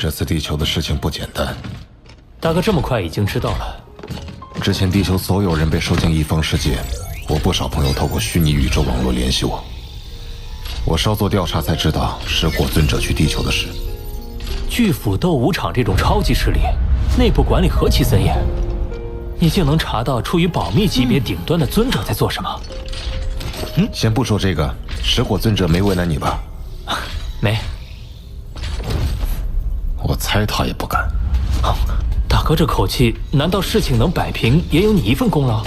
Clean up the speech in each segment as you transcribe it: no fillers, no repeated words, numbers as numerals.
这次地球的事情不简单。大哥这么快已经知道了？之前地球所有人被收进一方世界，我不少朋友透过虚拟宇宙网络联系我。我稍作调查才知道石火尊者去地球的事。巨斧斗武场这种超级势力，内部管理何其森严，你竟能查到处于保密级别顶端的尊者在做什么？先不说这个，石火尊者没为难你吧？没。我猜他也不敢。大哥这口气，难道事情能摆平也有你一份功劳？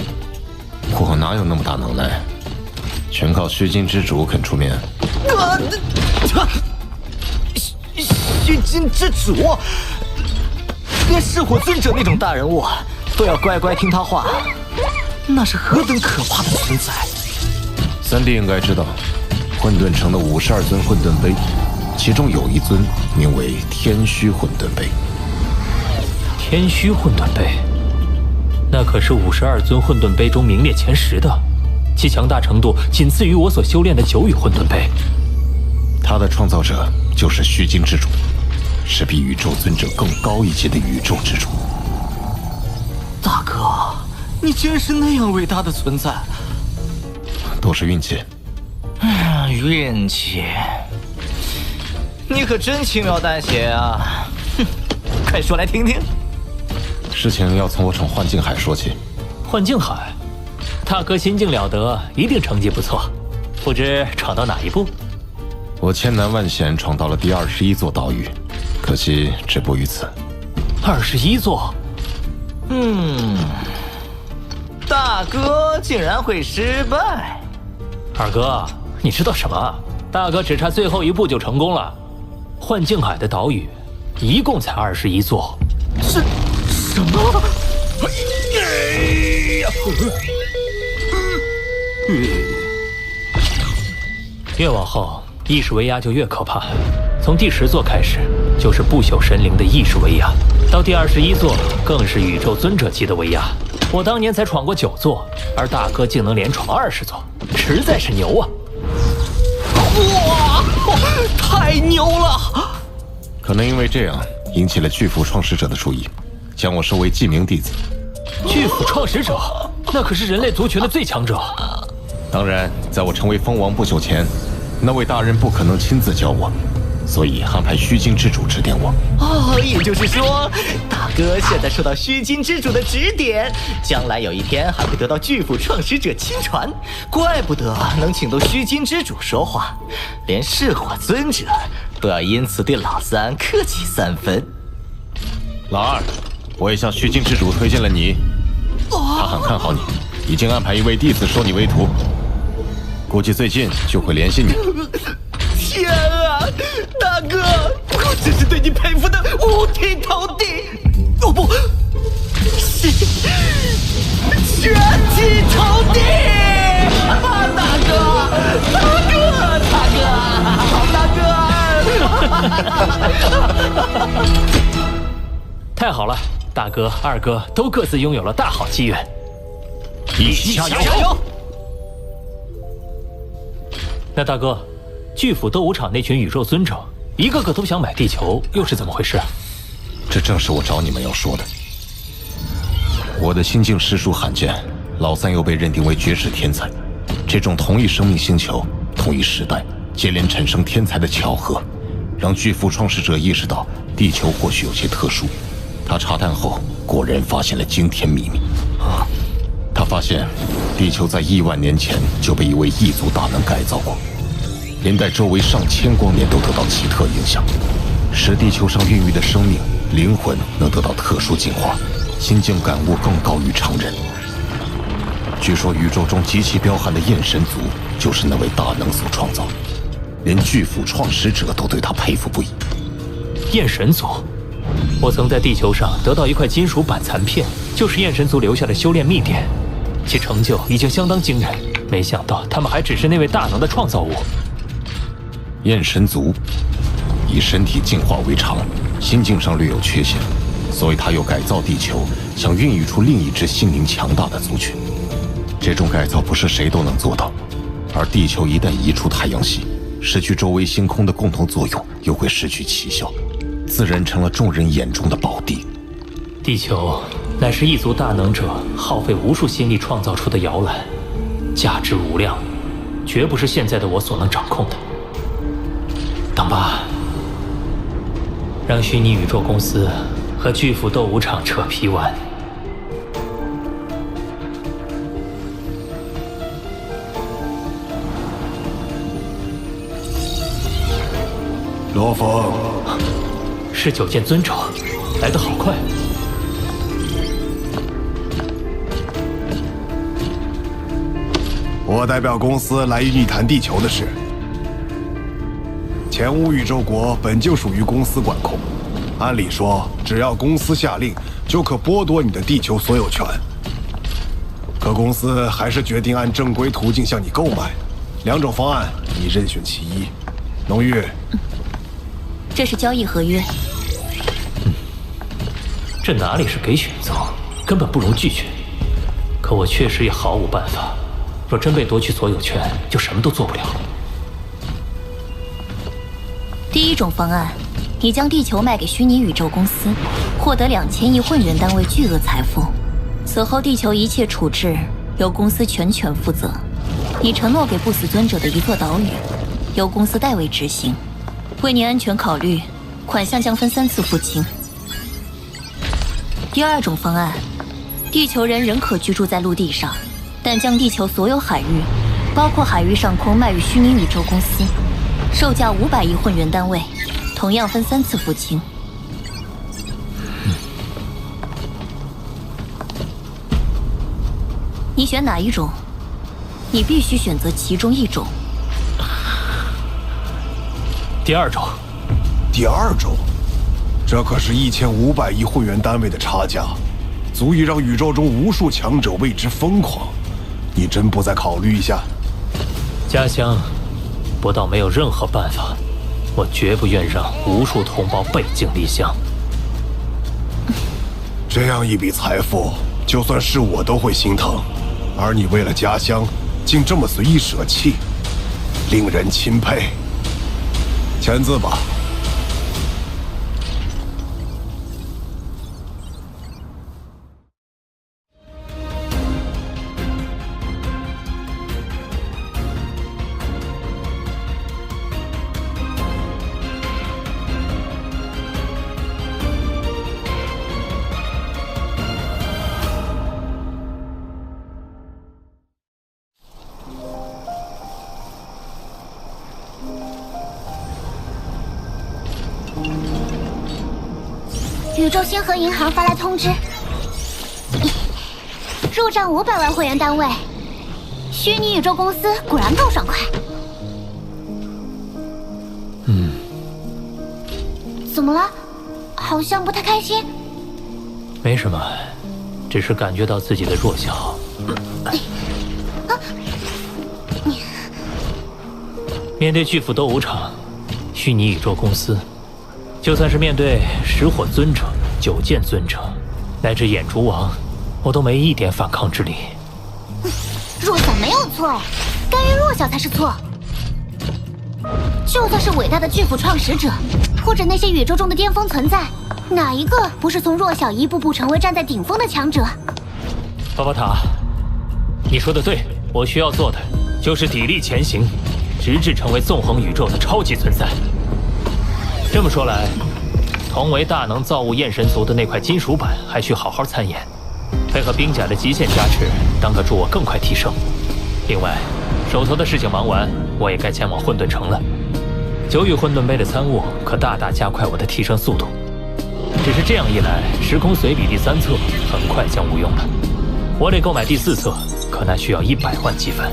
我哪有那么大能耐？全靠虚金之主肯出面。虚金之主，连噬火尊者那种大人物都要乖乖听他话，那是何等可怕的存在！三弟应该知道，混沌城的52尊混沌杯，其中有一尊名为天虚混沌杯。天虚混沌杯，那可是52尊混沌杯中名列前10的，其强大程度仅次于我所修炼的9羽混沌杯。它的创造者就是虚金之主，是比宇宙尊者更高一阶的宇宙之主。大哥，你竟然是那样伟大的存在！都是运气。运气？你可真轻描淡写啊！哼，快说来听听。事情要从我闯幻境海说起。幻境海，大哥心境了得，一定成绩不错。不知闯到哪一步？我千难万险闯到了第21座岛屿，可惜止步于此。21座？大哥竟然会失败！二哥，你知道什么？大哥只差最后一步就成功了。幻境海的岛屿一共才21座。什么？越往后，意识威压就越可怕。从第10座开始，就是不朽神灵的意识威压，到第21座，更是宇宙尊者级的威压。我当年才闯过9座，而大哥竟能连闯20座，实在是牛啊！哇，太牛了！可能因为这样，引起了巨斧创始者的注意，将我收为记名弟子。巨斧创始者，那可是人类族群的最强者。当然，在我成为蜂王不久前，那位大人不可能亲自教我，所以安排虚金之主指点我。也就是说，大哥现在受到虚金之主的指点，将来有一天还会得到巨斧创始者亲传。怪不得能请到虚金之主说话，连噬火尊者都要因此对老三客气3分。老二，我也向虚金之主推荐了你，他很看好你，已经安排一位弟子收你为徒，估计最近就会联系你。天啊，大哥，我真是对你佩服的五体投地，哦不，是全体投地！大哥，太好了，大哥、二哥都各自拥有了大好机缘，一起加油！那大哥，巨斧斗武场那群宇宙尊者，一个个都想买地球，又是怎么回事？这正是我找你们要说的。我的心境实属罕见，老三又被认定为绝世天才，这种同一生命星球、同一时代接连产生天才的巧合，让巨斧创始者意识到地球或许有些特殊。他查探后，果然发现了惊天秘密。他发现，地球在亿万年前就被一位异族大能改造过，连带周围上千光年都得到奇特影响，使地球上孕育的生命灵魂能得到特殊进化，心境感悟更高于常人。据说宇宙中极其彪悍的焰神族就是那位大能所创造，连巨斧创始者都对他佩服不已。焰神族，我曾在地球上得到一块金属板残片，就是焰神族留下的修炼秘典，其成就已经相当惊人。没想到他们还只是那位大能的创造物。焰神族以身体进化为常，心境上略有缺陷，所以他又改造地球，想孕育出另一支心灵强大的族群。这种改造不是谁都能做到，而地球一旦移出太阳系，失去周围星空的共同作用，又会失去奇效。自然成了众人眼中的宝地。地球乃是一族大能者耗费无数心力创造出的摇篮，价值无量，绝不是现在的我所能掌控的。等吧，让虚拟宇宙公司和巨斧斗武场扯皮完。罗峰，是九剑尊者，来得好快。我代表公司来与你谈地球的事。前5宇宙国本就属于公司管控，按理说，只要公司下令，就可剥夺你的地球所有权。可公司还是决定按正规途径向你购买。2种方案，你任选其一。浓郁，这是交易合约。这哪里是给选择，根本不容拒绝。可我确实也毫无办法。若真被夺取所有权，就什么都做不了。第1种方案，你将地球卖给虚拟宇宙公司，获得2000亿混元单位巨额财富。此后，地球一切处置由公司全权负责。你承诺给不死尊者的一座岛屿，由公司代为执行。为你安全考虑，款项将分3次付清。第2种方案，地球人仍可居住在陆地上。但将地球所有海域，包括海域上空，卖与虚拟宇宙公司，售价500亿混元单位，同样分3次付清。你选哪一种？你必须选择其中1种。第2种。第2种，这可是1500亿混元单位的差价，足以让宇宙中无数强者为之疯狂。你真不再考虑一下？家乡，不到没有任何办法，我绝不愿让无数同胞背井离乡。这样一笔财富，就算是我都会心疼。而你为了家乡，竟这么随意舍弃，令人钦佩。签字吧。宇宙星河银行发来通知，入账500万会员单位。虚拟宇宙公司果然够爽快。怎么了？好像不太开心。没什么，只是感觉到自己的弱小。面对巨斧斗武场，虚拟宇宙公司，就算是面对石火尊者、九剑尊者，乃至眼烛王，我都没一点反抗之力。弱小没有错，甘于弱小才是错。就算是伟大的巨斧创始者，或者那些宇宙中的巅峰存在，哪一个不是从弱小一步步成为站在顶峰的强者？巴巴塔，你说的对，我需要做的就是砥砺前行，直至成为纵横宇宙的超级存在。这么说来，同为大能造物焰神族的那块金属板还需好好参研，配合冰甲的极限加持，当可助我更快提升。另外，手头的事情忙完，我也该前往混沌城了。9与混沌杯的参悟可大大加快我的提升速度。只是这样一来，时空随笔第3册很快将无用了。我得购买第4册，可那需要100万积分。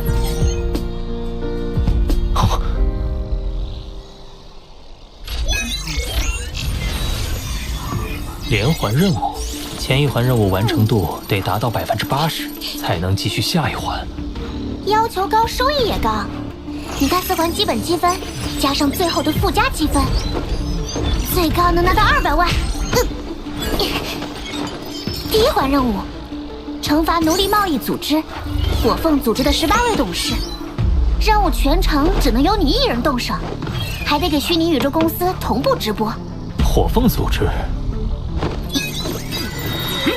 连环任务，前一环任务完成度得达到80%，才能继续下一环。要求高，收益也高。你看4环基本积分，加上最后的附加积分，最高能拿到200万。第1环任务，惩罚奴隶贸易组织，我奉组织的18位董事。任务全程只能由你1人动手，还得给虚拟宇宙公司同步直播。火凤组织。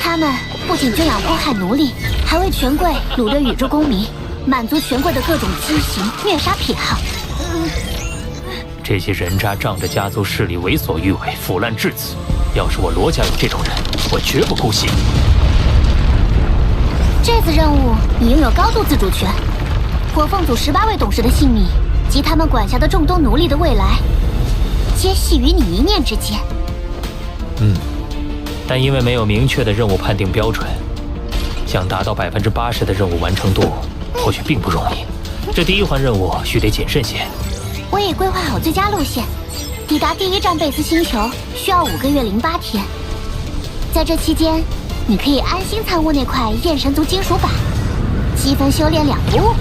他们不仅圈养迫害奴隶，还为权贵掳掠宇宙公民，满足权贵的各种畸形虐杀癖好。这些人渣仗着家族势力为所欲为，腐烂至此。要是我罗家有这种人，我绝不姑息。这次任务你拥有高度自主权，火凤组18位董事的性命及他们管辖的众多奴隶的未来，皆系于你一念之间。但因为没有明确的任务判定标准，想达到80%的任务完成度，或许并不容易。这第一环任务须得谨慎些。我已规划好最佳路线，抵达第一站贝斯星球需要5个月08天。在这期间，你可以安心参悟那块焰神族金属板，积分修炼2不误。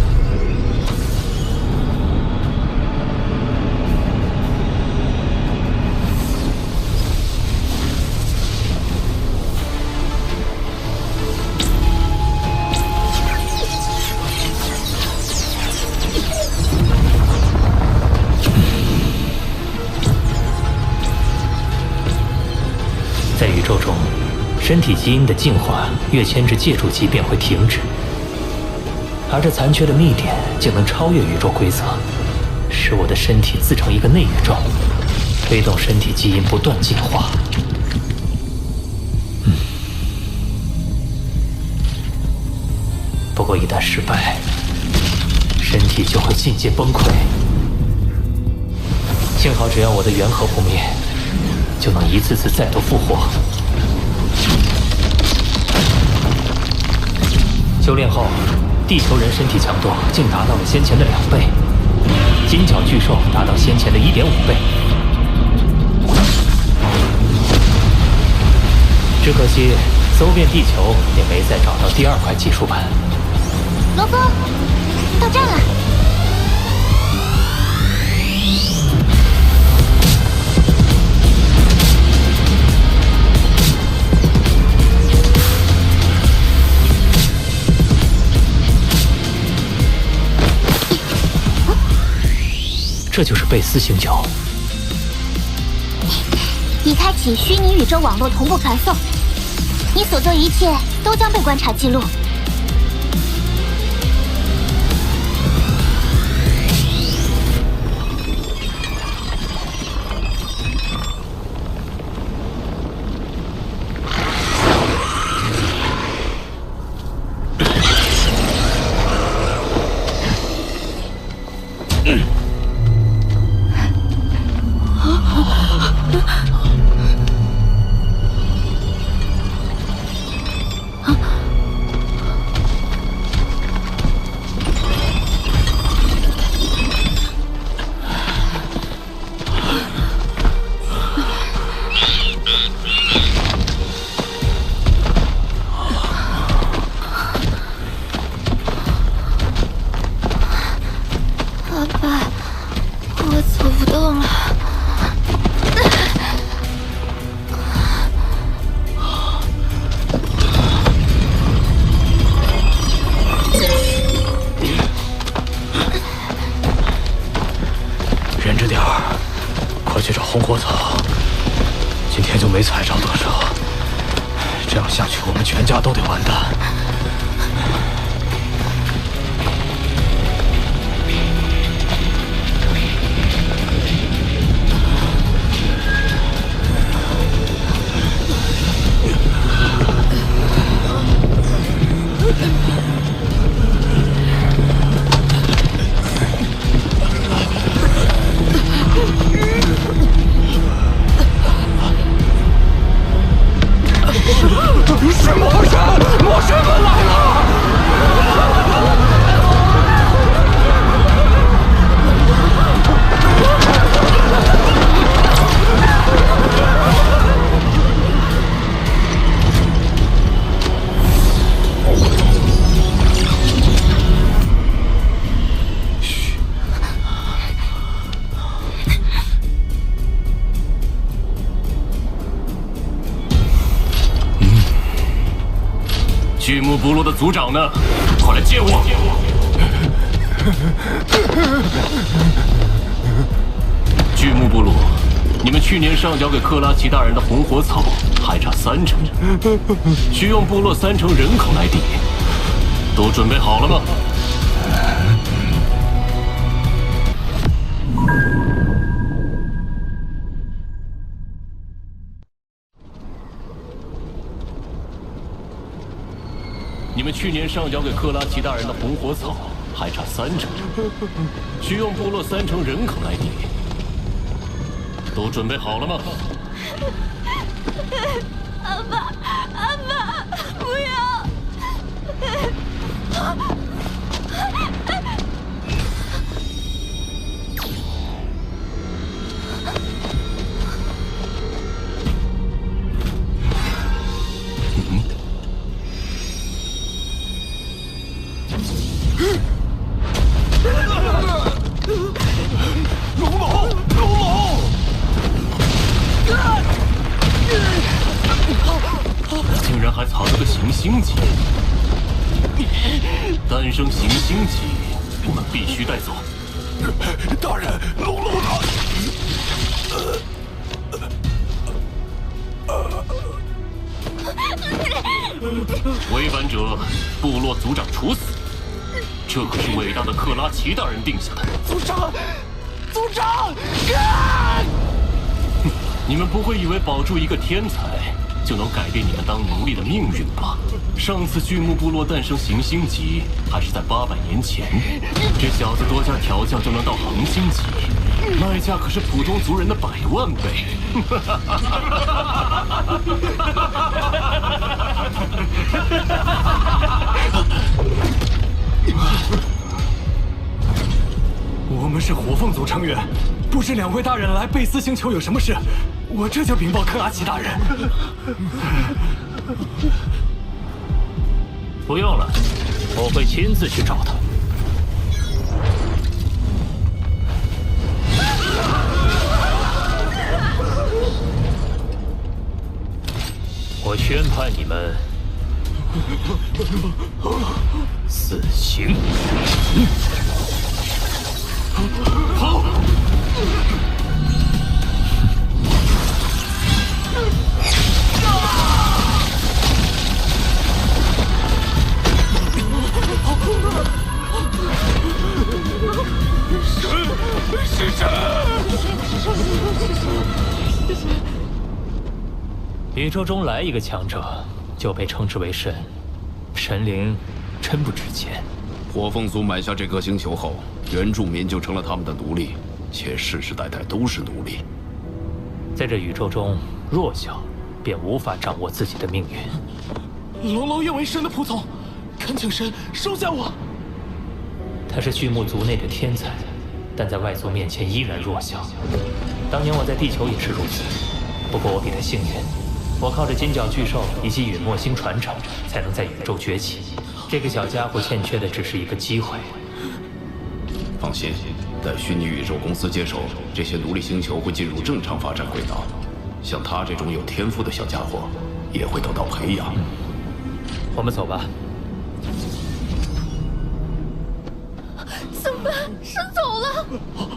在宇宙中，身体基因的进化跃迁至借助级便会停止，而这残缺的秘点竟能超越宇宙规则，使我的身体自成一个内宇宙，推动身体基因不断进化。不过一旦失败，身体就会进阶崩溃。幸好只要我的元核不灭，就能一次次再度复活。修炼后，地球人身体强度竟达到了先前的2倍，金角巨兽达到先前的1.5倍。只可惜搜遍地球也没再找到第2块技术板。罗峰，到站了。这就是贝斯星球。已开启虚拟宇宙网络同步传送，你所做一切都将被观察记录。没踩着多少，这样下去我们全家都得完蛋。是魔神！魔神们来了！巨木部落的族长呢？快来见我！巨木部落你们去年上交给克拉奇大人的红火草还差30%，需用部落30%人口来抵，都准备好了吗？你们去年上交给克拉奇大人的红火草还差30%，需用部落30%人口来抵，都准备好了吗？阿爸，阿爸，不要！龙某，龙某！竟然还藏着个行星级，诞生行星级，我们必须带走。大人，龙某他……违反者，部落族长处死。这可是伟大的克拉奇大人定下的。族长，族长！你们不会以为保住一个天才就能改变你们当奴隶的命运吧？上次巨木部落诞生行星级还是在800年前，这小子多加调教就能到恒星级，卖价可是普通族人的100万倍。我们是火凤族成员，不知2位大人来贝斯星球有什么事？我这就禀报克拉奇大人。不用了，我会亲自去找他。我宣判你们死刑。好。是神！宇宙中来一个强者，就被称之为神。神灵真不值钱。火凤族买下这颗星球后，原住民就成了他们的奴隶，且世世代代都是奴隶。在这宇宙中，弱小便无法掌握自己的命运。龙龙愿为神的仆从，恳请神收下我。他是巨木族内的天才，但在外族面前依然弱小。当年我在地球也是如此，不过我比他幸运，我靠着金角巨兽以及陨墨星传承，才能在宇宙崛起。这个小家伙欠缺的只是一个机会。放心，待虚拟宇宙公司接手，这些奴隶星球会进入正常发展轨道。像他这种有天赋的小家伙，也会得到培养。我们走吧。怎么办？神走了！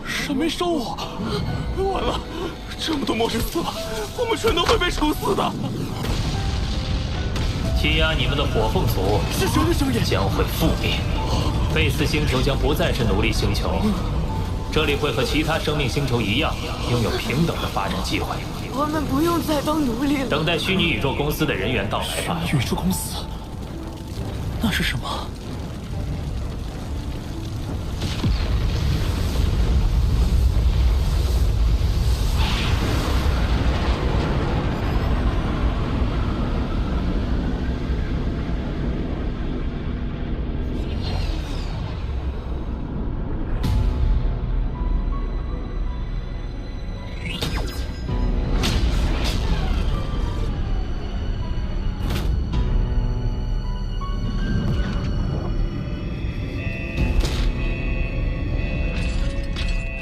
神没收我，完了，这么多末世死了，我们全都会被处死的。欺压你们的火凤族是神的声音，将会覆灭。贝斯星球将不再是奴隶星球，这里会和其他生命星球一样，拥有平等的发展机会。我们不用再当奴隶了。等待虚拟宇宙公司的人员到来吧。宇宙公司，那是什么？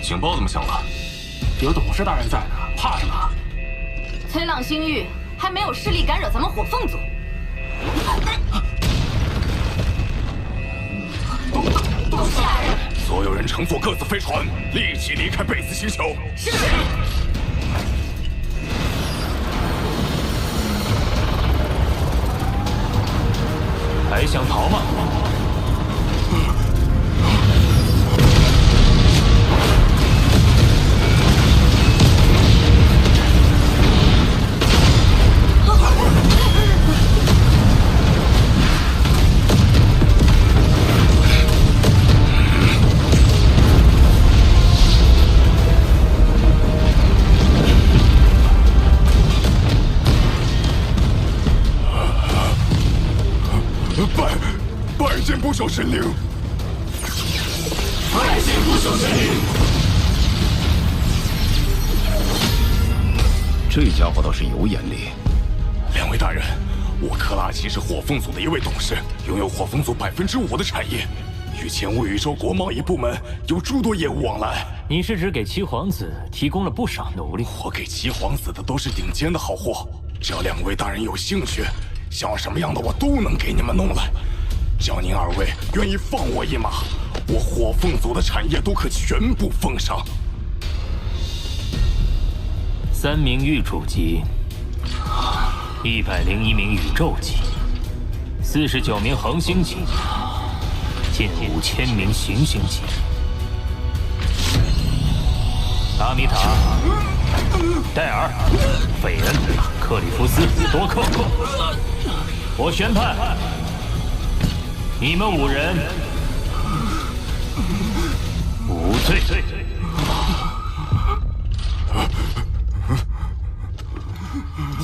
警报怎么响了？有董事大人在呢，怕什么？崔朗星域还没有势力干扰咱们火凤族。董事大人，所有人乘坐各自飞船，立即离开贝斯星球。是。还想逃吗？拜见不朽神灵！拜见不朽神灵！这家伙倒是有眼力。两位大人，我克拉奇是火凤组的一位董事，拥有火凤组5%的产业，与前卫宇宙国贸易部门有诸多业务往来。你是指给七皇子提供了不少奴隶？我给七皇子的都是顶尖的好货，只要两位大人有兴趣，想要什么样的我都能给你们弄来。只要您二位愿意放我一马，我火凤组的产业都可全部奉上。3名域主级，101名宇宙级，49名恒星级，近5000名行星级。阿米塔、戴尔、费恩、克里夫斯、多克，我宣判，你们5人无罪。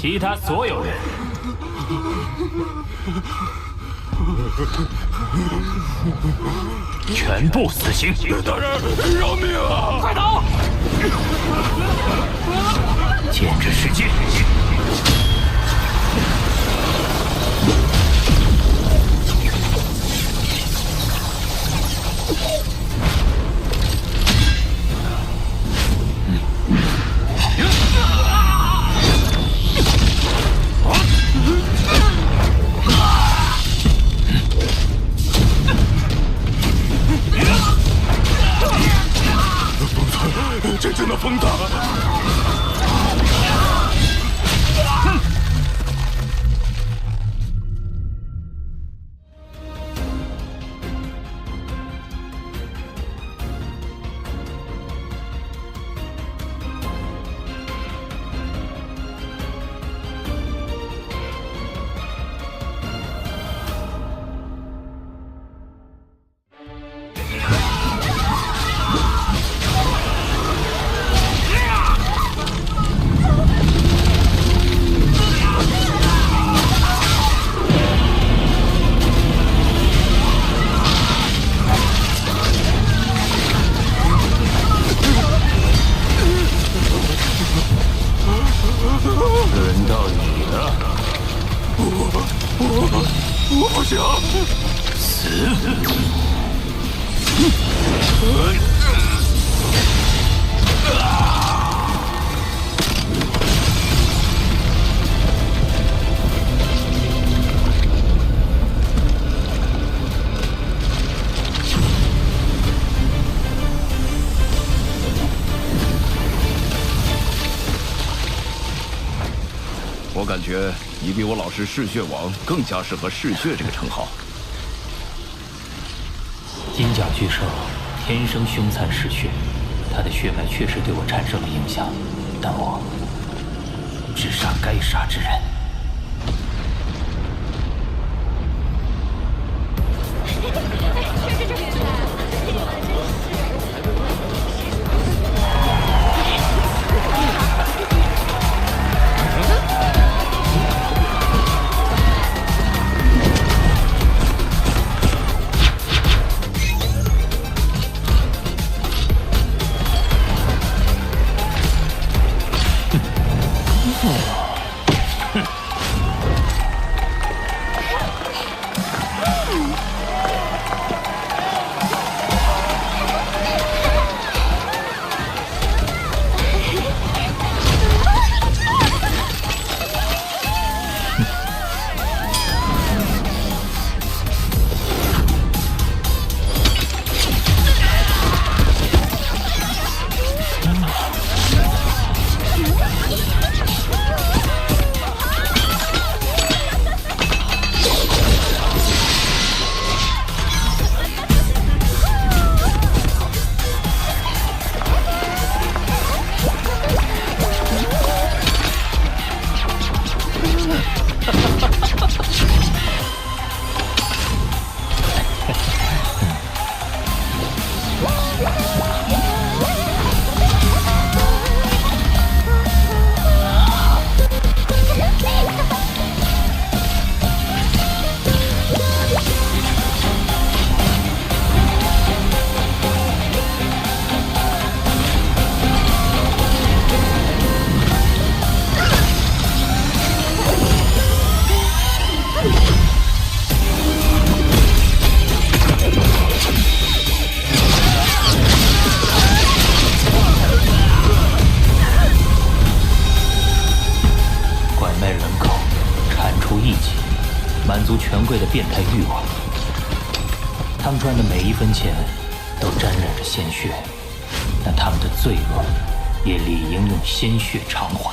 其他所有人全部死刑！大人，饶命啊！快逃！剑之世界。这真的疯子！轮到你了，我不想死！我感觉你比我老师嗜血王更加适合嗜血这个称号。金甲巨兽天生凶残嗜血，他的血脉确实对我产生了影响，但我只杀该杀之人。贵的变态欲望。他们赚的每一分钱都沾染着鲜血，但他们的罪恶也理应用鲜血偿还。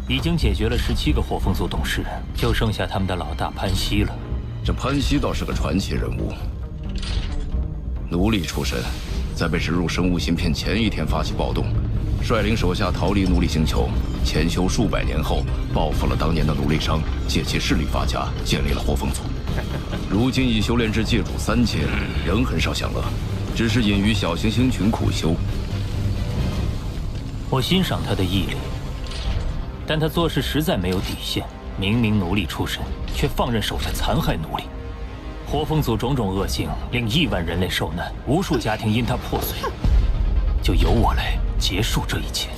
已经解决了17个火凤族董事，就剩下他们的老大潘西了。这潘西倒是个传奇人物，奴隶出身，在被植入生物芯片前一天发起暴动，率领手下逃离奴隶星球，潜修数百年后，报复了当年的奴隶商，借其势力发家，建立了火凤族。如今已修炼至界主3阶，仍很少享乐，只是隐于小行星群苦修。我欣赏他的毅力。但他做事实在没有底线，明明奴隶出身，却放任手下残害奴隶。火凤族种种恶行，令亿万人类受难，无数家庭因他破碎。就由我来结束这一切。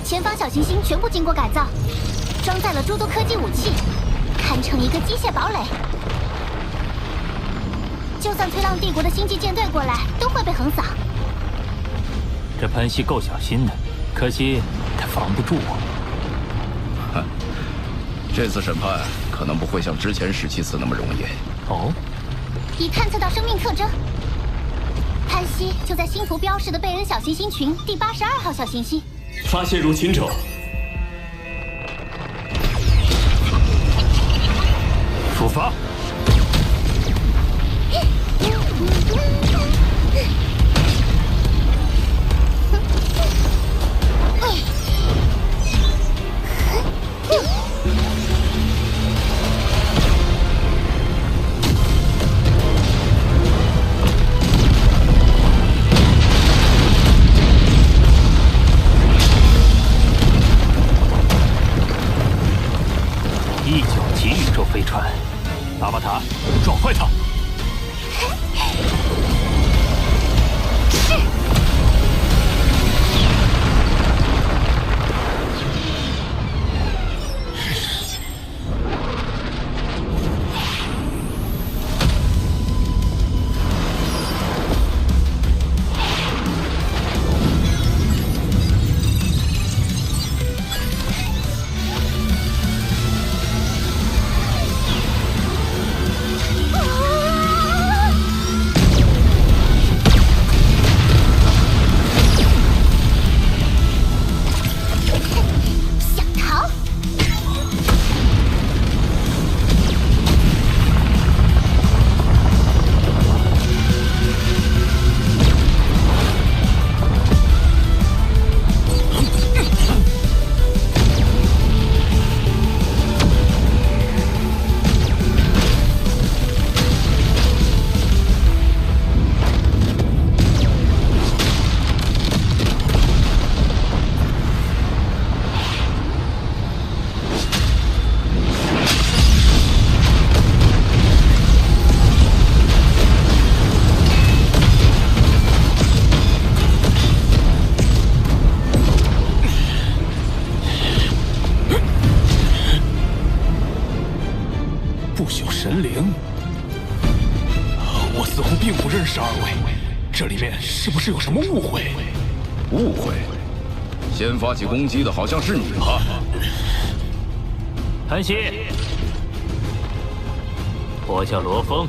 前方小行星全部经过改造，装载了诸多科技武器，堪称一个机械堡垒。就算崔浪帝国的星际舰队过来，都会被横扫。这潘西够小心的，可惜他防不住我。哼，这次审判可能不会像之前17次那么容易。哦，已探测到生命特征，潘西就在星图标示的贝恩小行星群第82号小行星。发现入侵者，出发。19级宇宙飞船，阿巴塔，撞坏它！不朽神灵，我似乎并不认识二位，这里面是不是有什么误会？误会？先发起攻击的好像是你吧？潘西，我叫罗峰，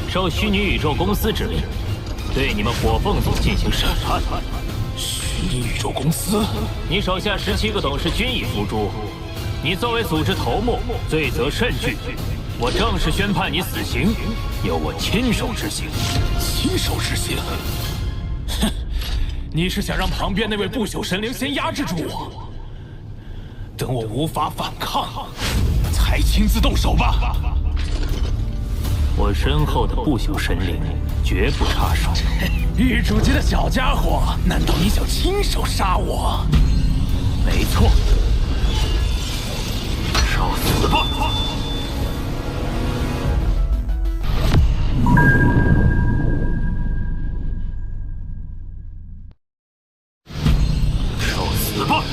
受虚拟宇宙公司之命，对你们火凤组进行审判。虚拟宇宙公司？你手下17个董事均已伏诛，你作为组织头目，罪责甚巨。我正式宣判你死刑，由我亲手执行。亲手执行？哼，你是想让旁边那位不朽神灵先压制住我，等我无法反抗，才亲自动手吧？我身后的不朽神灵绝不插手。狱主级的小家伙，难道你想亲手杀我？没错，受死吧！受死吧！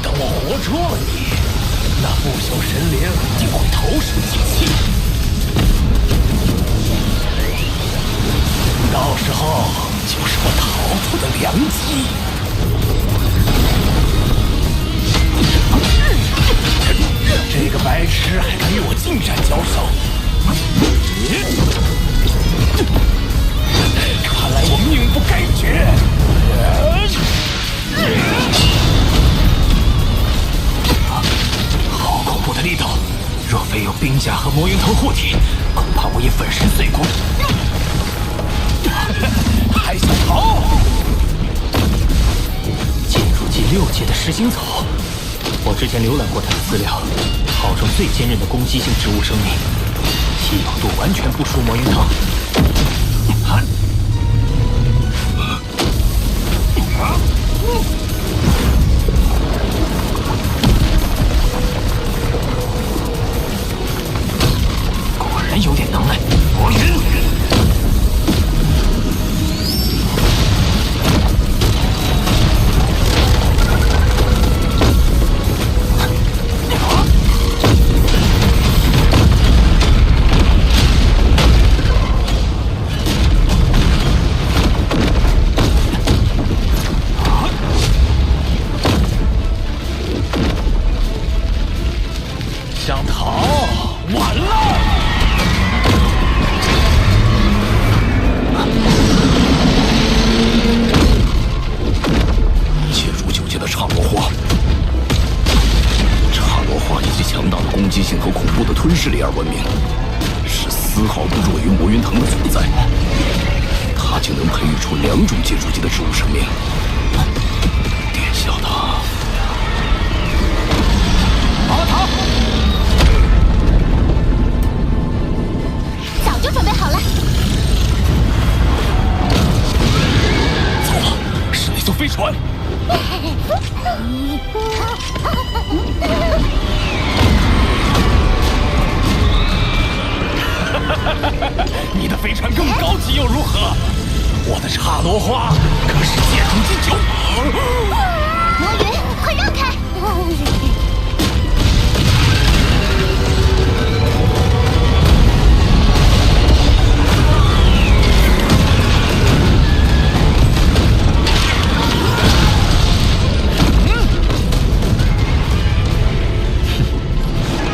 等我活捉了你，不朽神灵定会投石祭器，到时候就是我逃脱的良机。这个白痴还敢与我近战交手？看来我命不该绝。好恐怖的力道！若非有冰甲和魔云头护体，恐怕我已粉身碎骨。还想逃？剑主祭6阶的噬心草，我之前浏览过它的资料，号称最坚韧的攻击性植物生命，稀有度完全不输魔云藤。果然有点能耐，魔云。想逃，晚了！切入9阶的刹罗花，刹罗花以其强大的攻击性和恐怖的吞噬力而闻名，是丝毫不弱于魔云藤的存在。它竟能培育出2种界主级的植物生命，殿下的阿塔。早就准备好了。错了，是那艘飞船。你的飞船更高级又如何？我的刹罗花可是界主级9。魔云，快让开！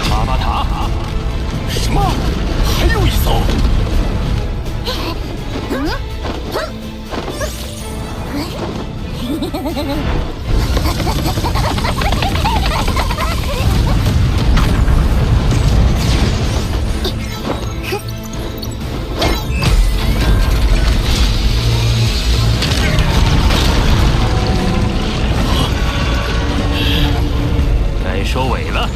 阿巴塔？什么？还有一艘？该收尾了。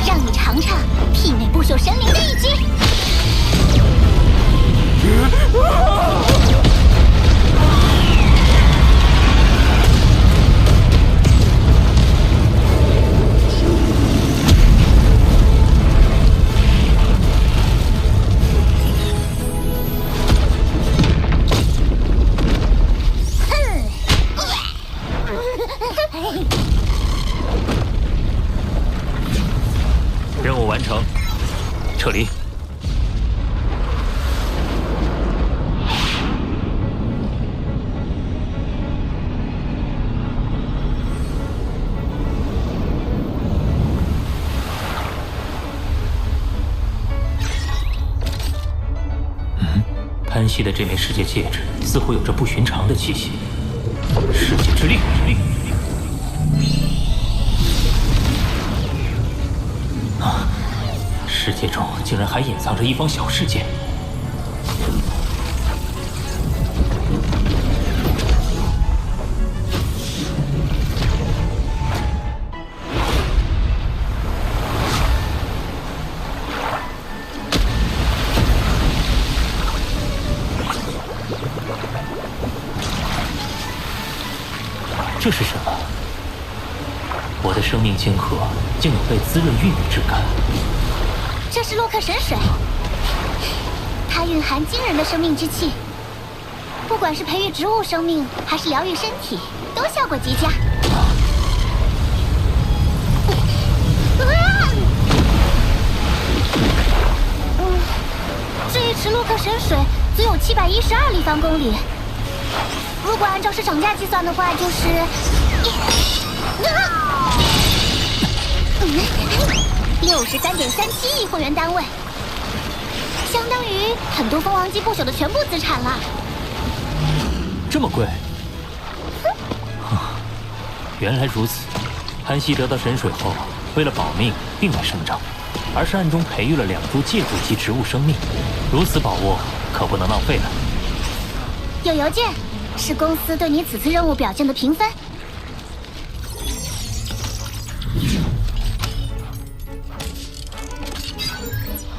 让你尝尝媲美不朽神灵的一击。任务完成，撤离。潘西的这枚世界戒指似乎有着不寻常的气息，世界之力。世界中竟然还隐藏着一方小世界。这是什么？我的生命晶核竟有被滋润孕育之感。这是洛克神水，它蕴含惊人的生命之气，不管是培育植物生命，还是疗愈身体，都效果极佳。这一池洛克神水足有712立方公里，如果按照市场价计算的话，就是63.37亿混元单位，相当于很多蜂王机不朽的全部资产了。这么贵？原来如此。韩熙得到神水后，为了保命，并未声张，而是暗中培育了2株借助级植物生命。如此宝物可不能浪费了。有邮件，是公司对你此次任务表现的评分。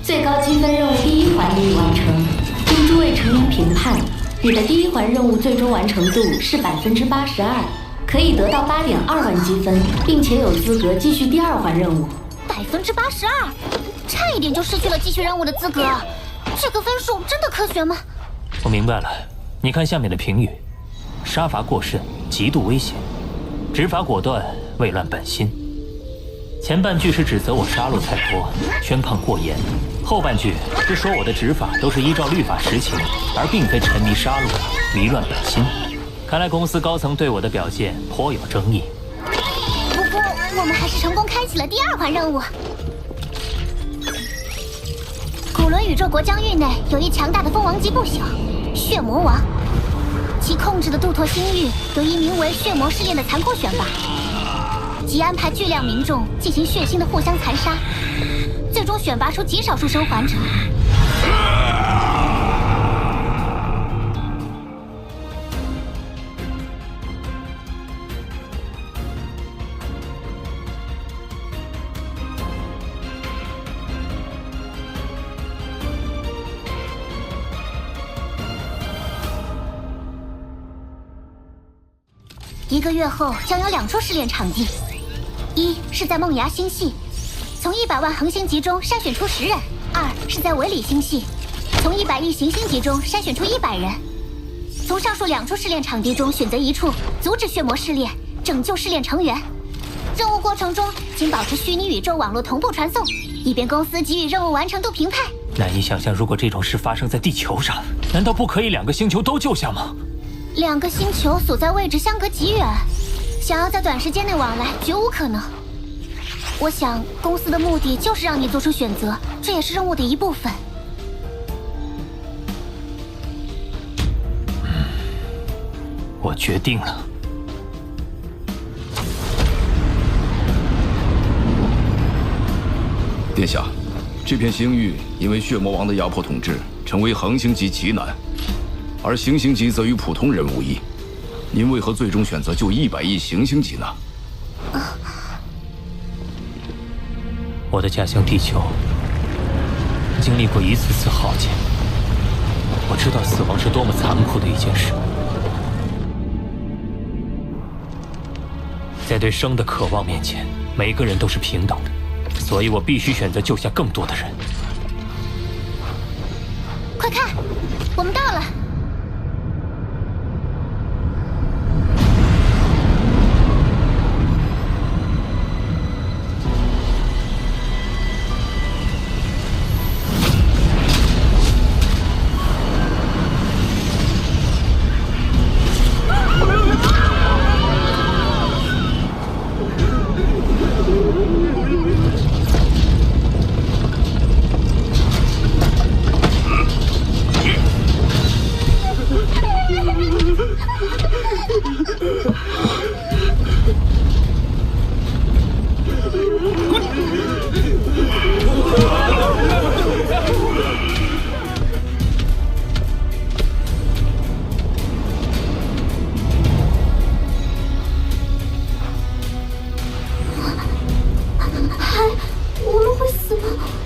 最高积分任务第1环已完成，经诸位成员评判，你的第1环任务最终完成度是82%，可以得到8.2万积分，并且有资格继续第2环任务。82%，差一点就失去了继续任务的资格。这个分数真的科学吗？我明白了，你看下面的评语：杀伐过甚，极度危险；执法果断，未乱本心。前半句是指责我杀戮太多，宣判过严；后半句是说我的执法都是依照律法实行，而并非沉迷杀戮，迷乱本心。看来公司高层对我的表现颇有争议。不过我们还是成功开启了第2环任务。古伦宇宙国疆域内有一强大的蜂王级不朽——血魔王，其控制的杜托星域有一名为血魔试验的残酷选拔，即安排巨量民众进行血腥的互相残杀，最终选拔出极少数生还者。1个月后将有2处试炼场地，一是在梦崖星系，从100万恒星级中筛选出10人；二是在维里星系，从100亿行星级中筛选出100人。从上述2处试炼场地中选择1处，阻止血魔试炼，拯救试炼成员。任务过程中，请保持虚拟宇宙网络同步传送，以便公司给予任务完成度评判。难以想象，如果这种事发生在地球上，难道不可以2个星球都救下吗？2个星球所在位置相隔极远，想要在短时间内往来绝无可能。我想公司的目的就是让你做出选择，这也是任务的一部分。我决定了。殿下，这片星域因为血魔王的压迫统治，成为恒星级极难。而行星级则与普通人无异，您为何最终选择就100亿行星级呢？我的家乡地球经历过一次次浩劫，我知道死亡是多么残酷的一件事。在对生的渴望面前，每个人都是平等的，所以我必须选择救下更多的人。快看，我们到了！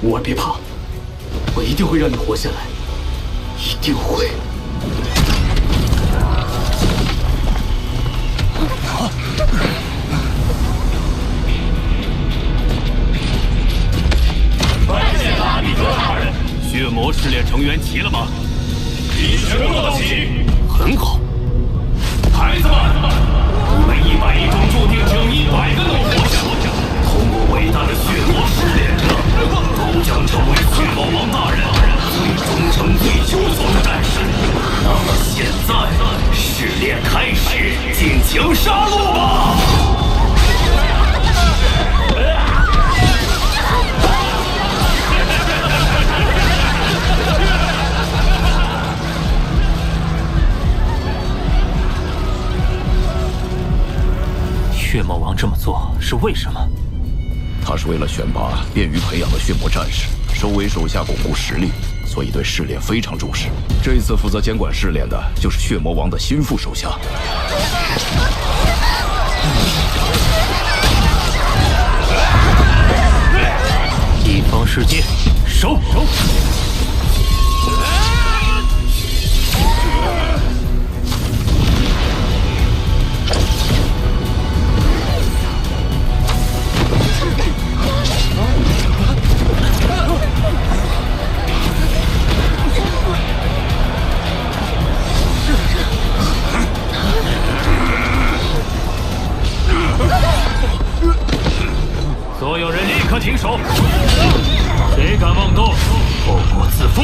沃尔，别怕，我一定会让你活下来，一定会。拜见阿米德大人。血魔试炼成员齐了吗？已全部到齐。很好，孩子们，你们100亿中注定只有100个能活下。通过王这么做是为什么？他是为了选拔便于培养的血魔战士，收为手下巩固实力，所以对试炼非常重视。这一次负责监管试炼的就是血魔王的心腹手下。一方世界，收！所有人立刻停手！谁敢妄动，后果自负！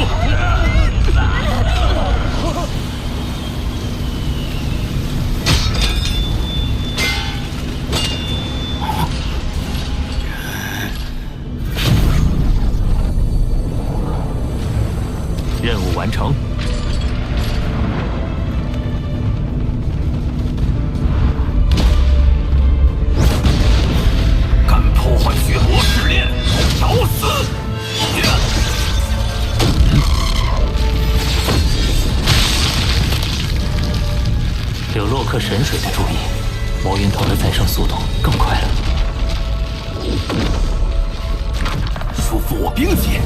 任务完成。破坏血魔试炼，找死！有洛克神水的注意，魔云头的再生速度更快了。束缚我兵器，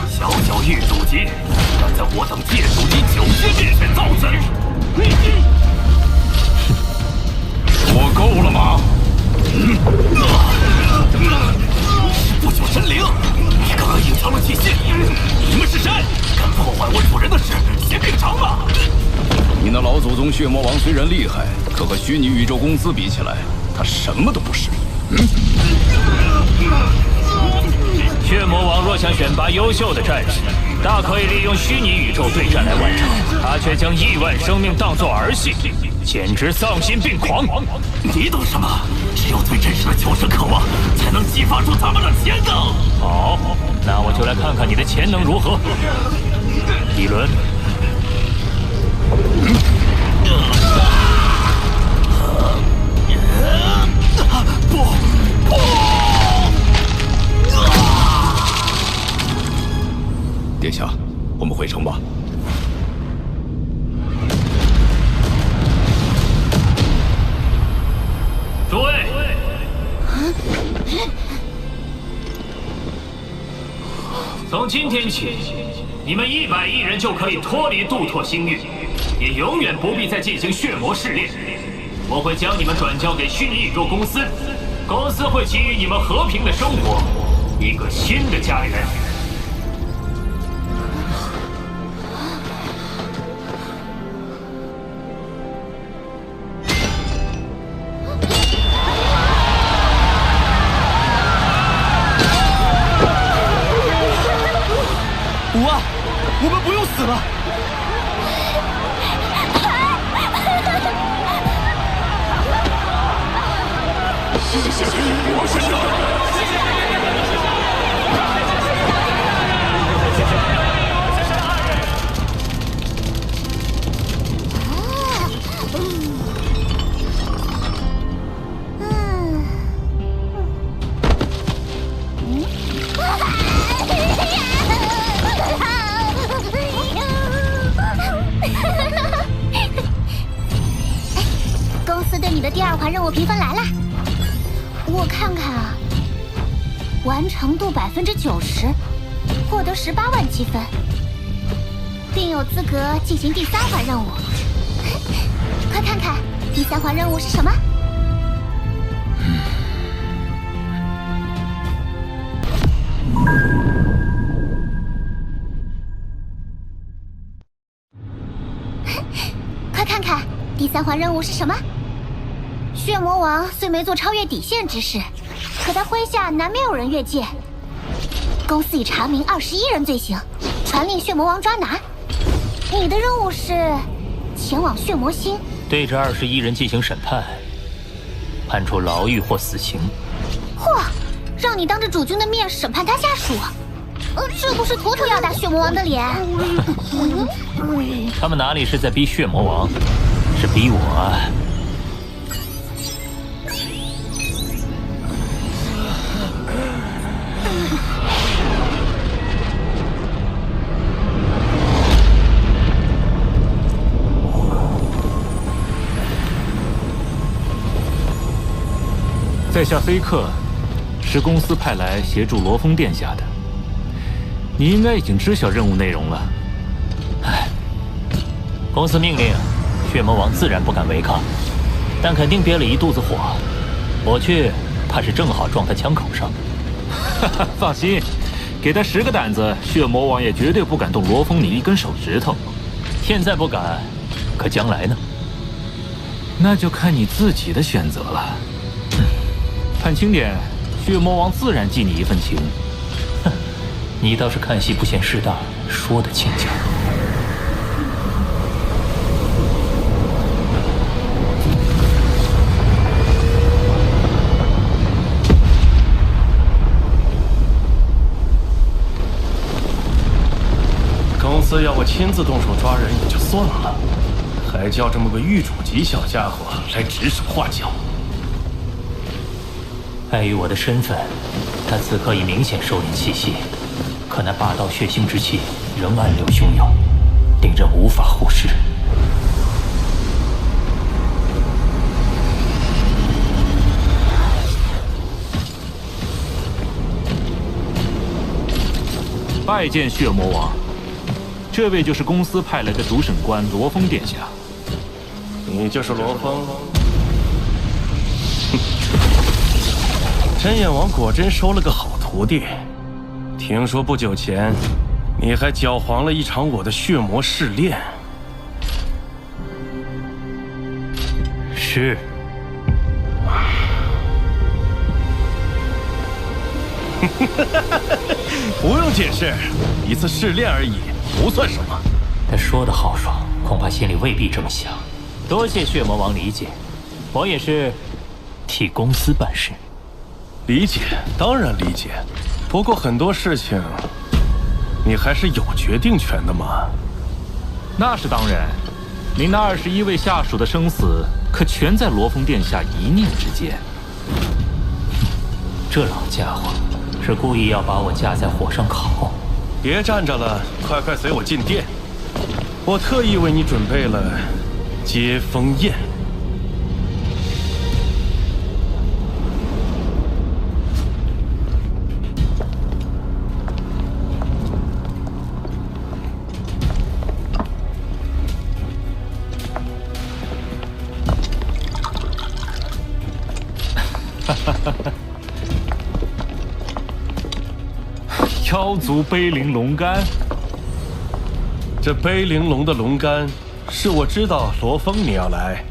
小小狱主级，敢在我等界主级9阶面前造次！我够了吗？不朽神灵，你刚刚隐藏了气息，你们是谁？敢破坏我主人的事，先命偿吧！你那老祖宗血魔王虽然厉害，可和虚拟宇宙公司比起来，他什么都不是。血魔王若想选拔优秀的战士，大可以利用虚拟宇宙对战来完成，他却将亿万生命当作儿戏，简直丧心病狂！你懂什么？只有对真实的求生渴望，才能激发出咱们的潜能。好，那我就来看看你的潜能如何。一轮。不！殿下，我们回城吧。诸位，从今天起，你们110人就可以脱离杜拓星域，也永远不必再进行血魔试炼。我会将你们转交给虚拟宇宙公司，公司会给予你们和平的生活，一个新的家园。五啊，我们不用死了。我先走。公司对你的第2环任务评分来了，我看看啊，完成度90%，获得18万积分，并有资格进行第3环任务。快看看第3环任务是什么？快看看第3环任务是什么？血魔王虽没做超越底线之事，可他麾下难免有人越界。公司已查明21人罪行，传令血魔王抓拿。你的任务是前往血魔星，对这21人进行审判，判处牢狱或死刑。嚯，让你当着主君的面审判他下属，这不是妥妥要打血魔王的脸？他们哪里是在逼血魔王，是逼我在下飞客，是公司派来协助罗峰殿下的。你应该已经知晓任务内容了。唉，公司命令，血魔王自然不敢违抗，但肯定憋了一肚子火。我去，怕是正好撞他枪口上。哈哈，放心，给他10个胆子，血魔王也绝对不敢动罗峰你一根手指头。现在不敢，可将来呢？那就看你自己的选择了。看清点，血魔王自然记你一份情。哼，你倒是看戏不嫌事大，说得轻巧。公司要我亲自动手抓人也就算了，还叫这么个狱主级小家伙来指手画脚。碍于我的身份，他此刻已明显收敛气息，可那霸道血腥之气仍暗流汹涌，令人无法忽视。拜见血魔王，这位就是公司派来的主审官罗峰殿下。你就是罗峰？真眼王果真收了个好徒弟。听说不久前，你还搅黄了一场我的血魔试炼。是。不用解释，一次试炼而已，不算什么。他说的豪爽，恐怕心里未必这么想。多谢血魔王理解，我也是替公司办事。理解，当然理解。不过很多事情，你还是有决定权的嘛。那是当然，您那21位下属的生死，可全在罗峰殿下一念之间。这老家伙是故意要把我架在火上烤。别站着了，快随我进殿。我特意为你准备了接风宴。妖族碑灵龙肝，这碑灵龙的龙肝，是我知道罗峰你要来，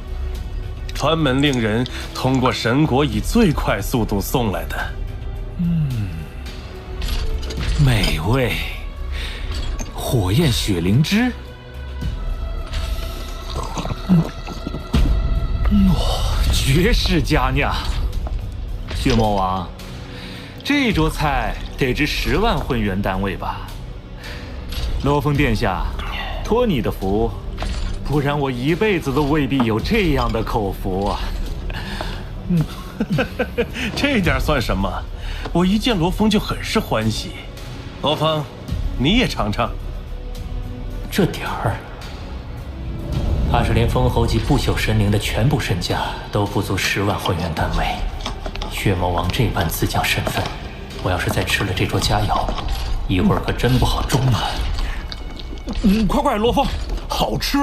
专门令人通过神国以最快速度送来的。美味。火焰血灵芝，绝世佳酿。血魔王，这桌菜得值10万混元单位吧？罗峰殿下，托你的福，不然我一辈子都未必有这样的口福啊。这点算什么？我一见罗峰就很是欢喜。罗峰，你也尝尝。这点儿，怕是连封侯级不朽神灵的全部身价都不足10万混元单位。血魔王这般自降身份，我要是再吃了这桌佳肴，一会儿可真不好中啊！快，罗峰，好吃！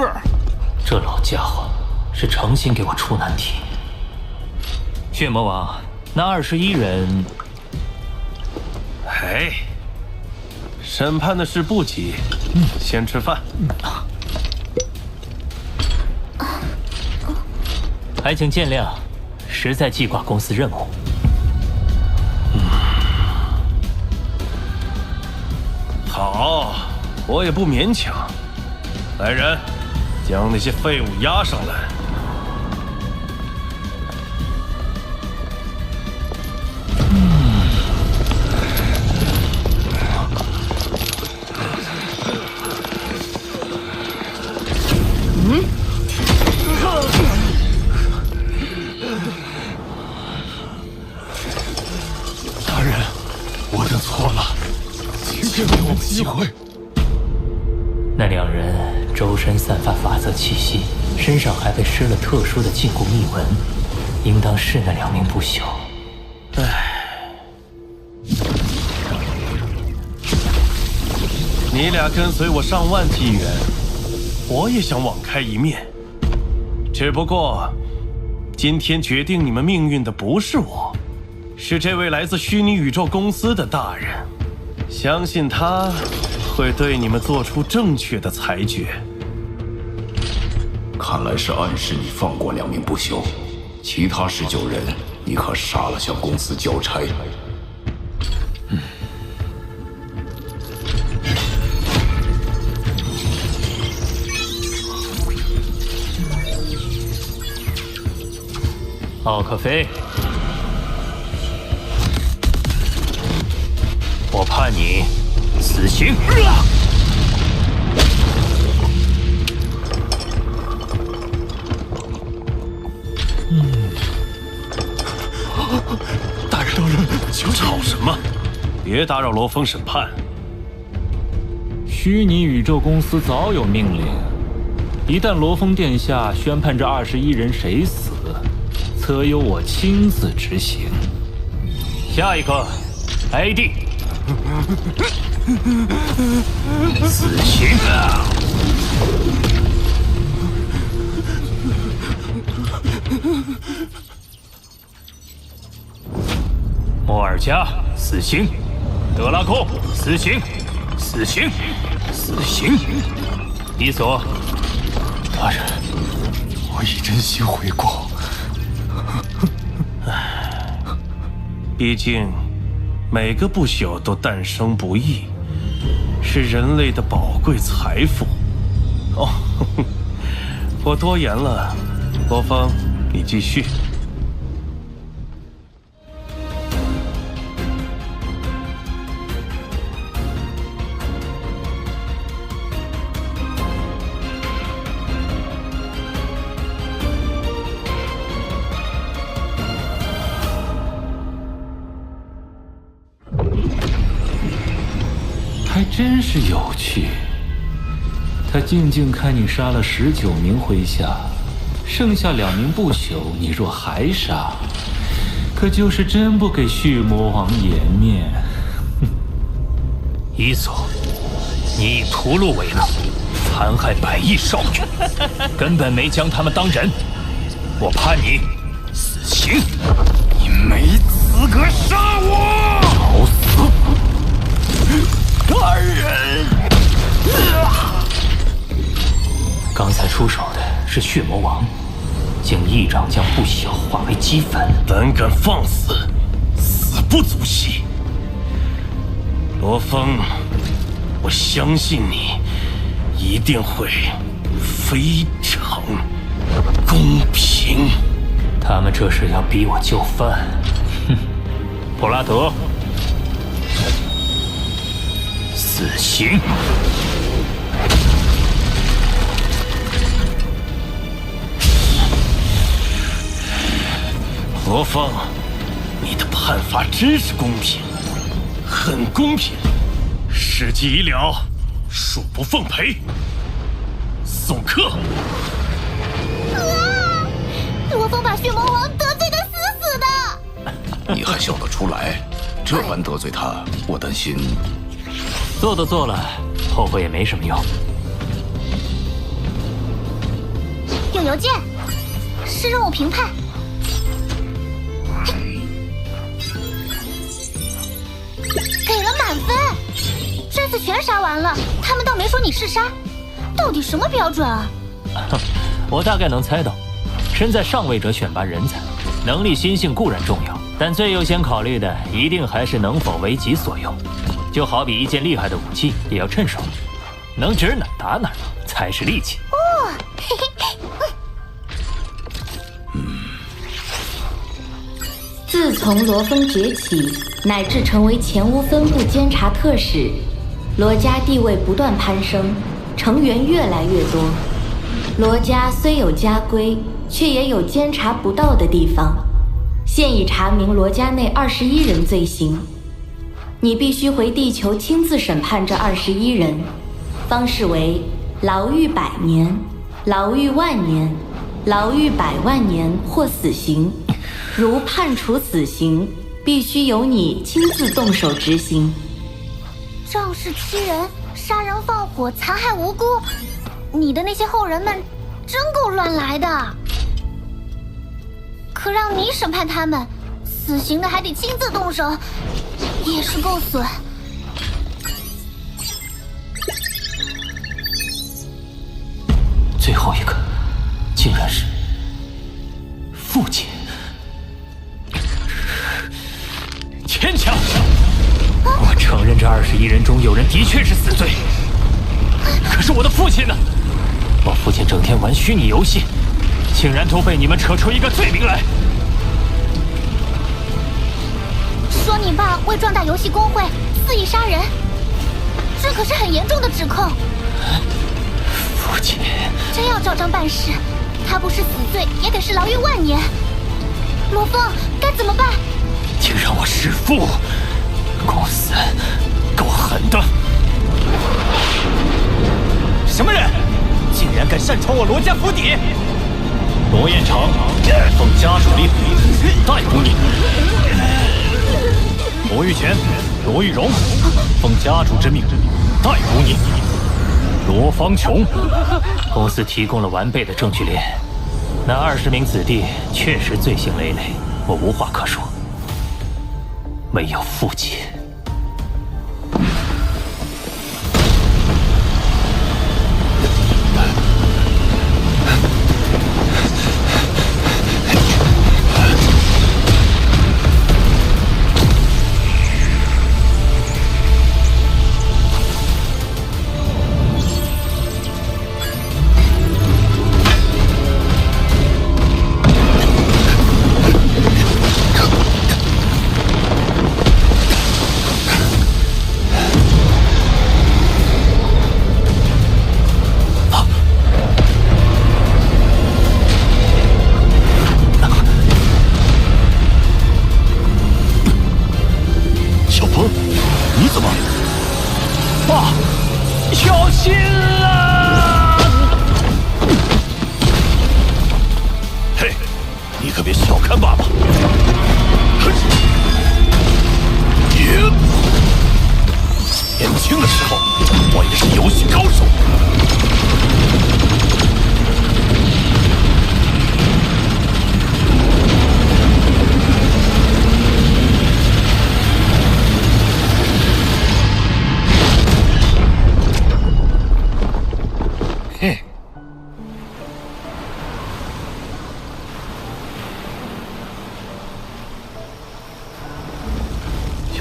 这老家伙是诚心给我出难题。血魔王，那21人……哎，审判的事不急，先吃饭。还请见谅，实在记挂公司任务。好，我也不勉强。来人，将那些废物押上来。大人，我的错了，请给我们机会。那2人周身散发法则气息，身上还被施了特殊的禁锢密纹，应当是那2名不朽。你俩跟随我上万纪元，我也想网开一面。只不过，今天决定你们命运的不是我，是这位来自虚拟宇宙公司的大人。相信他会对你们做出正确的裁决。看来是暗示你放过2名不朽，其他19人你可杀了向公司交差。奥克菲，我判你死刑。大人，求吵什么？别打扰罗峰审判。虚拟宇宙公司早有命令，一旦罗峰殿下宣判这21人谁死，则由我亲自执行。下一个 ，AD， 死刑。莫尔加，死刑；德拉贡，死刑；死刑，死刑。伊索，大人，我已真心悔过。毕竟，每个不朽都诞生不易，是人类的宝贵财富。哦，我多言了，罗峰，你继续。还真是有趣。他静静看你杀了19名麾下，剩下2名不朽，你若还杀，可就是真不给血魔王颜面。伊索，你以屠戮为乐，残害100亿少女，根本没将他们当人。我判你死刑。你没资格杀我！找死！大人，刚才出手的是血魔王，竟一掌将不朽化为齑粉。胆敢放肆，死不足惜。罗峰，我相信你一定会非常公平。他们这是要逼我就范。哼，普拉德。死刑！罗峰，你的判罚真是公平，很公平。事既已了，恕不奉陪。送客。罗峰把血魔王得罪得死死的。你还笑得出来？这般得罪他，我担心。做都做了，后悔也没什么用。有邮件，是任务评判。给了满分，这次全杀完了，他们倒没说你是杀，到底什么标准啊？我大概能猜到，身在上位者选拔人才，能力心性固然重要，但最优先考虑的一定还是能否为己所用。就好比一件厉害的武器也要趁手，能指哪打哪才是利器。哦，嘿嘿。自从罗峰崛起，乃至成为前屋分部监察特使，罗家地位不断攀升，成员越来越多。罗家虽有家规，却也有监察不到的地方。现已查明罗家内21人罪行。你必须回地球亲自审判这21人，方式为牢狱100年、牢狱10000年、牢狱100万年或死刑。如判处死刑，必须由你亲自动手执行。仗势欺人，杀人放火，残害无辜，你的那些后人们真够乱来的。可让你审判他们，死刑的还得亲自动手，也是够损。最后一个，竟然是父亲。牵强！我承认这21人中有人的确是死罪，可是我的父亲呢？我父亲整天玩虚拟游戏，竟然都被你们扯出一个罪名来。说你爸为壮大游戏公会肆意杀人，这可是很严重的指控。父亲真要照章办事，他不是死罪也得是牢狱万年。罗峰，该怎么办？竟让我弑父，公司够狠的！什么人，竟然敢擅闯我罗家府邸？罗彦成，奉家属令逮捕你。罗玉乾、罗玉荣，奉家主之命逮捕你。罗方琼，公司提供了完备的证据链，那20名子弟确实罪行累累，我无话可说。唯有父亲。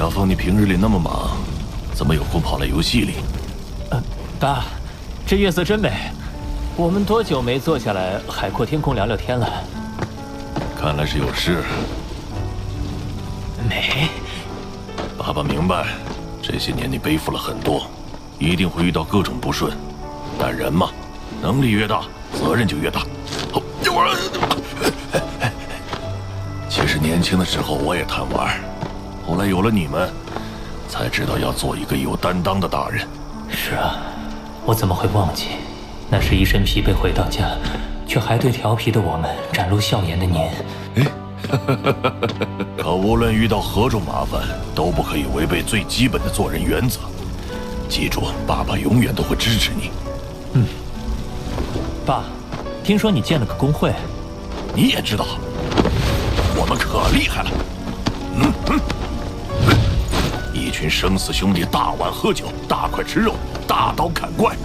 小凤，你平日里那么忙，怎么有空跑来游戏里？爸，这月色真美。我们多久没坐下来海阔天空聊聊天了？看来是有事。没。爸爸明白，这些年你背负了很多，一定会遇到各种不顺。但人嘛，能力越大，责任就越大。其实年轻的时候我也贪玩，后来有了你们，才知道要做一个有担当的大人。是啊，我怎么会忘记？那是一身疲惫回到家，却还对调皮的我们展露笑颜的您。可无论遇到何种麻烦，都不可以违背最基本的做人原则。记住，爸爸永远都会支持你。爸，听说你建了个工会，你也知道，我们可厉害了。一群生死兄弟，大碗喝酒，大块吃肉，大刀砍怪，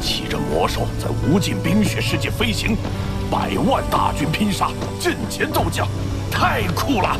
骑着魔兽在无尽冰雪世界飞行，100万大军拼杀，阵前斗将，太酷了！